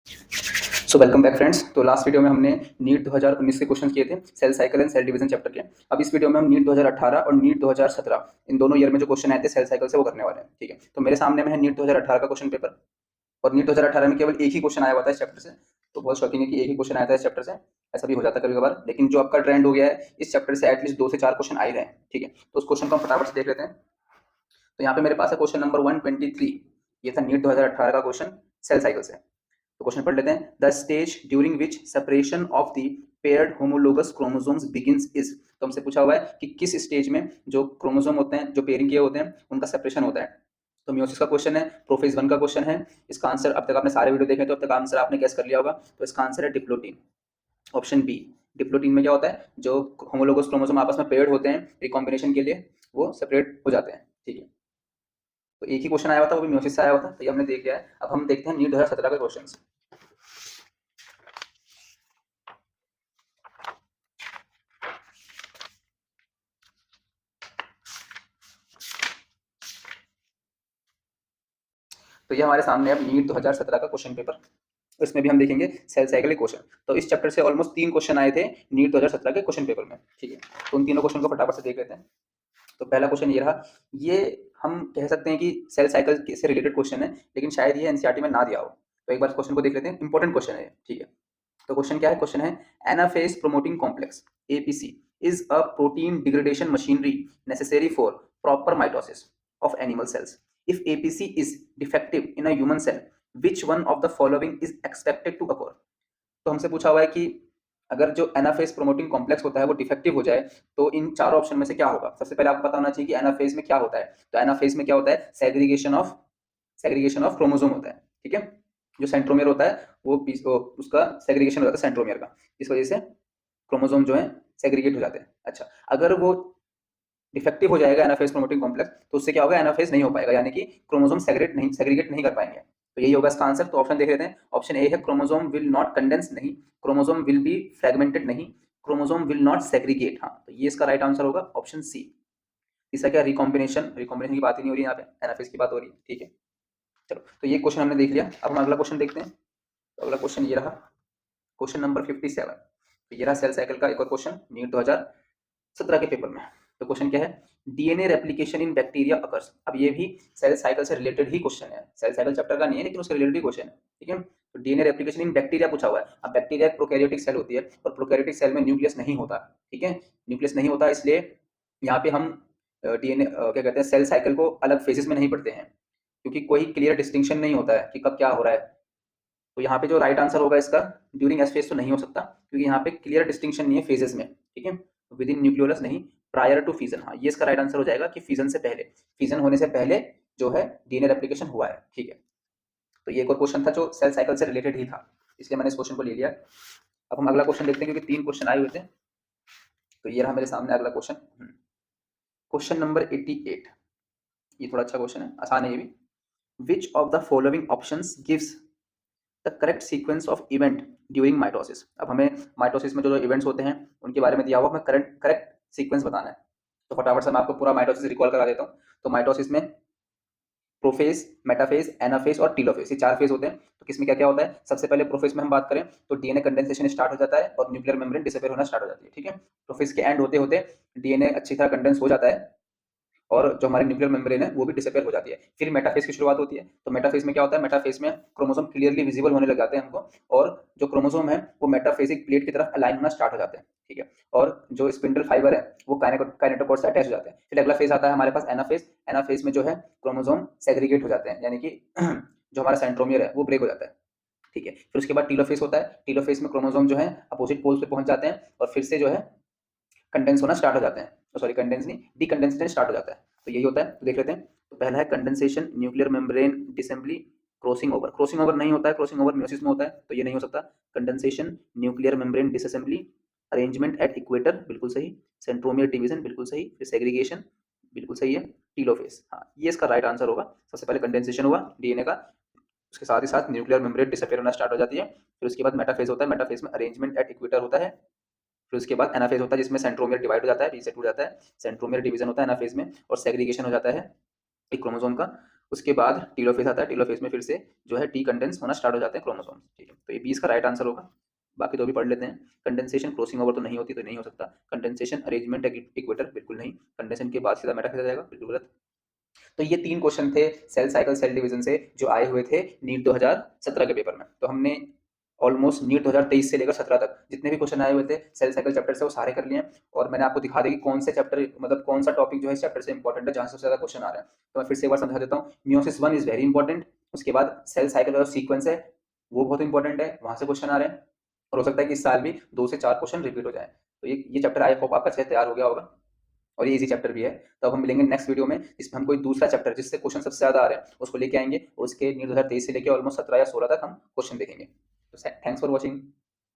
सो welcome back friends. तो last video में हमने नीट 2019 के क्वेश्चन किए थे cell cycle and cell division chapter के। अब इस वीडियो में हम नीट 2018 और नीट 2017 इन दोनों ईयर में जो क्वेश्चन आए थे सेल साइकिल से वो करने वाले हैं। ठीक है, तो मेरे सामने में है नीट 2018 का क्वेश्चन पेपर और नीट 2018 में केवल एक ही क्वेश्चन आया हुआ था इस चैप्टर से। तो बहुत शॉकिंग है कि एक ही क्वेश्चन आया था इस चैप्टर से। ऐसा भी हो जाता है कभी कभार, लेकिन जो आपका ट्रेंड हो गया है इस चैप्टर से एटलीस्ट 2 से 4 क्वेश्चन आ ही रहे हैं। ठीक है, तो उस क्वेश्चन को हम फटाफट से देख लेते हैं। तो यहाँ पे मेरे पास है क्वेश्चन नंबर 123। ये था नीट 2018 का क्वेश्चन सेल साइकिल से। तो क्वेश्चन पढ़ लेते हैं। The stage during which separation of the paired homologous chromosomes begins is. तो हमसे पूछा हुआ है कि किस स्टेज में जो क्रोमोसोम होते हैं, जो पेयरिंग किए होते हैं, उनका सेपरेशन होता है। तो मियोसिस का क्वेश्चन है, प्रोफेज 1 का क्वेश्चन है। इसका आंसर अब तक आपने सारे वीडियो देखे तो अब तक आंसर आपने गैस कर लिया होगा। तो इसका आंसर है डिप्लोटीन, ऑप्शन बी। डिप्लोटीन में क्या होता है, जो होमोलोगस क्रोमोसोम आपस में पेयर्ड होते हैं रिकॉम्बिनेशन के लिए, वो सेपरेट हो जाते हैं। ठीक है, तो एक ही क्वेश्चन आया हुआ था, वो भी मियोसिस से आया हुआ था, तो ये हमने देख लिया है। अब हम देखते हैं नीट 2017 के क्वेश्चन। तो ये हमारे सामने अब नीट 2017 का क्वेश्चन पेपर, इसमें भी हम देखेंगे सेल साइकिल के क्वेश्चन। तो इस चैप्टर से ऑलमोस्ट 3 क्वेश्चन आए थे नीट 2017 के क्वेश्चन पेपर में। ठीक है, तो उन तीनों क्वेश्चन को फटाफट से देख लेते हैं। तो पहला क्वेश्चन ये रहा। ये हम कह सकते हैं कि सेल साइकिल से रिलेटेड क्वेश्चन है, लेकिन शायद ये एनसीईआरटी में ना दिया हो। तो एक बार क्वेश्चन को देख लेते हैं, इंपॉर्टेंट क्वेश्चन है। ठीक है, तो क्वेश्चन क्या है, क्वेश्चन है anaphase promoting complex APC is a protein degradation machinery necessary for proper mitosis of animal cells. If APC is defective in a human cell, which one of the following is expected to occur? तो हमसे पूछा हुआ है कि अगर जो anaphase promoting complex होता है वो डिफेक्टिव हो जाए तो इन चारों ऑप्शन में से क्या होगा। सबसे पहले आपको पता होना चाहिए कि एनाफेज में क्या होता है। तो एनाफेज में क्या होता है, सेग्रीगेशन ऑफ क्रोमोसोम होता है। ठीक है, जो सेंट्रोमियर होता है वो उसका सेग्रीगेशन हो जाता है सेंट्रोमियर का, इस वजह से क्रोमोसोम जो है सेग्रीगेट हो जाते हैं। अच्छा, अगर वो डिफेक्टिव हो जाएगा एनाफेज प्रोमोटिंग कॉम्प्लेक्स, तो उससे क्या होगा, एनाफेज नहीं हो पाएगा, यानी कि क्रोमोसोम सेग्रीगेट नहीं कर पाएंगे। तो यही होगा इसका आंसर। तो ऑप्शन देख लेते हैं। ऑप्शन ए है क्रोमोसोम विल नॉट कंडेंस, नहीं। क्रोमोसोम विल बी फ्रेगमेंटेड, नहीं। क्रोमोसोम विल नॉट सेग्रीगेट, हाँ, तो ये इसका राइट आंसर होगा ऑप्शन सी। इसका क्या, रिकॉम्बिनेशन की बात ही नहीं हो रही यहाँ पे, एनाफेज की बात हो रही है। ठीक है, चलो, तो ये क्वेश्चन हमने देख लिया। अब हम अगला क्वेश्चन देखते हैं। तो अगला क्वेश्चन ये रहा, क्वेश्चन नंबर 57। तो ये रहा सेल साइकिल का एक और क्वेश्चन नीट 2017 के पेपर में। तो क्वेश्चन क्या है, डीएनए रेप्लिकेशन इन बैक्टीरिया अकर्स। अब ये भी सेल साइकिल से रिलेटेड ही क्वेश्चन है, सेल साइकिल चैप्टर का नहीं है लेकिन उससे रिलेटेड ही क्वेश्चन है। ठीक है, तो डीएनए रेप्लिकेशन इन बैक्टीरिया पूछा हुआ है। अब बैक्टीरिया एक प्रोकैरियोटिक सेल होती है और प्रोकैरियोटिक सेल में न्यूक्लियस नहीं होता। ठीक है, न्यूक्लियस नहीं होता, इसलिए यहाँ पे हम डीएनए क्या कहते हैं, सेल साइकिल को अलग फेजेस में नहीं पढ़ते हैं, क्योंकि कोई क्लियर डिस्टिंक्शन नहीं होता है कि कब क्या हो रहा है। तो यहाँ पे जो राइट आंसर होगा इसका, ड्यूरिंग एस फेज तो नहीं हो सकता, क्योंकि यहाँ पे क्लियर डिस्टिंक्शन नहीं है फेजेस में। ठीक है, विद इन न्यूक्लियोलस नहीं, प्रायर टू फिजन, हाँ, ये इसका राइट आंसर हो जाएगा कि फिजन से पहले, फिजन होने से पहले जो है डीएनए रेप्लिकेशन हुआ है। ठीक है, तो ये एक और क्वेश्चन था जो सेल साइकिल से रिलेटेड ही था, इसलिए मैंने इस क्वेश्चन को ले लिया। अब हम अगला क्वेश्चन देखते हैं, क्योंकि 3 क्वेश्चन आए हुए थे। तो ये रहा मेरे सामने अगला क्वेश्चन, क्वेश्चन नंबर 88। ये थोड़ा अच्छा क्वेश्चन है, आसान है ये भी। Which of the following options gives the correct sequence of event during mitosis. अब हमें माइटोसिस में जो इवेंट्स होते हैं उनके बारे में दिया हुआ, हमें करेक्ट सीक्वेंस बताना है। तो फटाफट से मैं आपको पूरा माइटोसिस रिकॉल करा देता हूँ। तो माइटोसिस में प्रोफेज, मेटाफेज, एनाफेज और टीलोफेज, ये 4 फेज होते हैं। तो किसमें क्या क्या होता है, सबसे पहले प्रोफेज में हम बात करें तो डीएनए कंडेंसेशन स्टार्ट हो जाता है और न्यूक्लियर मेम्ब्रेन डिसअपियर होना स्टार्ट हो जाती है। ठीक है, प्रोफेज के एंड होते होते डीएनए अच्छी तरह कंडेंस हो जाता है और जो हमारी न्यूक्लियर मेम्ब्रेन है वो भी डिसअपियर हो जाती है। फिर मेटाफेज की शुरुआत होती है। तो मेटाफेज में क्या होता है, मेटाफेज में क्रोमोसोम क्लियरली विजिबल होने लग जाते हैं हमको, और जो क्रोमोसोम है वो मेटाफेजिक प्लेट की तरफ अलाइन होना स्टार्ट हो जाते हैं। ठीक है, और जो स्पिंडल फाइबर है वो काइनेटोकोर से अटैच हो जाते हैं। फिर अगला फेज आता है हमारे पास एनाफेज। एनाफेज में जो है क्रोमोसोम सेग्रीगेट हो जाते हैं, यानी कि जो हमारा सेंट्रोमियर है वो ब्रेक हो जाता है। ठीक है, फिर उसके बाद टीलोफेज होता है। टीलोफेज में क्रोमोसोम जो है अपोजिट पोल्स पे पहुंच जाते हैं और फिर से जो है कंडेंस होना स्टार्ट हो जाते हैं। सॉरी, कंडेंस नहीं, डीकंडेंसेशन स्टार्ट हो जाता है। तो यही होता है, तो देख लेते हैं। तो पहला है condensation, nuclear membrane disassembly, crossing over. Crossing over नहीं होता है, क्रॉसिंग ओवर म्योसिस में होता है, तो ये नहीं हो सकता। Condensation, nuclear membrane disassembly, arrangement at equator, बिल्कुल सही। सेंट्रोमियर डिवीजन, बिल्कुल सही। फिर सेग्रीगेशन, बिल्कुल सही है। टीलोफेज, हाँ, ये इसका राइट आंसर होगा। सबसे पहले कंडेंसेशन हुआ डीएनए का, उसके साथ ही साथ न्यूक्लियर मेम्ब्रेन डिसअपियर होना स्टार्ट हो जाती है। फिर उसके बाद मेटाफेज होता है। मेटाफेज में अरेंजमेंट एट इक्वेटर होता है। फिर उसके बाद एनाफेज होता है जिसमें सेंट्रोमियर डिवाइड हो जाता है, रीसेट हो जाता है। सेंट्रोमियर डिवीजन होता है एनाफेज में, और सेग्रीगेशन हो जाता है एक क्रोमोसोम का। उसके बाद टीलोफेज आता है, टीलोफेज में फिर से जो है टी कंडेंस होना स्टार्ट हो जाते हैं क्रोमोसोम, ठीक है। तो ये 20 का राइट आंसर होगा। बाकी तो भी पढ़ लेते हैं। कंडेंसेशन क्रॉसिंग ओवर तो नहीं होती, तो नहीं हो सकता। कंडेंसेशन अरेंजमेंट इक्वेटर, बिल्कुल नहीं। कंडेंसेशन के बाद सीधा मेटाफेज आ जाएगा, बिल्कुल गलत। तो ये 3 क्वेश्चन थे सेल साइकिल सेल डिवीजन से जो आए हुए थे नीट 2017 के पेपर में। तो हमने ऑलमोस्ट नीट 2023 से लेकर 17 तक जितने भी क्वेश्चन आए हुए थे सेल साइकिल चैप्टर से वो सारे कर लिए हैं। और मैंने आपको दिखा दिया कि कौन से चैप्टर मतलब कौन सा टॉपिक जो है इस चैप्टर से इंपॉर्टेंट है, जहाँ से सबसे ज़्यादा क्वेश्चन आ रहे हैं। तो मैं फिर से एक बार समझा देता हूँ। Meiosis 1 is very important. उसके बाद सेल साइकिल और सीक्वेंस है, वो बहुत इंपॉर्टेंट है, वहाँ से क्वेश्चन आ रहे हैं। और हो सकता है कि इस साल भी 2 से 4 क्वेश्चन रिपीट हो जाए। तो ये चैप्टर आई होप आपका अच्छे से तैयार हो गया होगा। और ये इजी चैप्टर भी है। तो अब हम मिलेंगे नेक्स्ट वीडियो में, जिसमें हम कोई दूसरा चैप्टर जिससे क्वेश्चन सबसे ज़्यादा आ रहे हैं उसको लेके आएंगे, और उसके नीट 2023 से लेके ऑलमोस्ट 17 या 16 तक हम क्वेश्चन देखेंगे। तो थैंक्स फॉर वॉचिंग।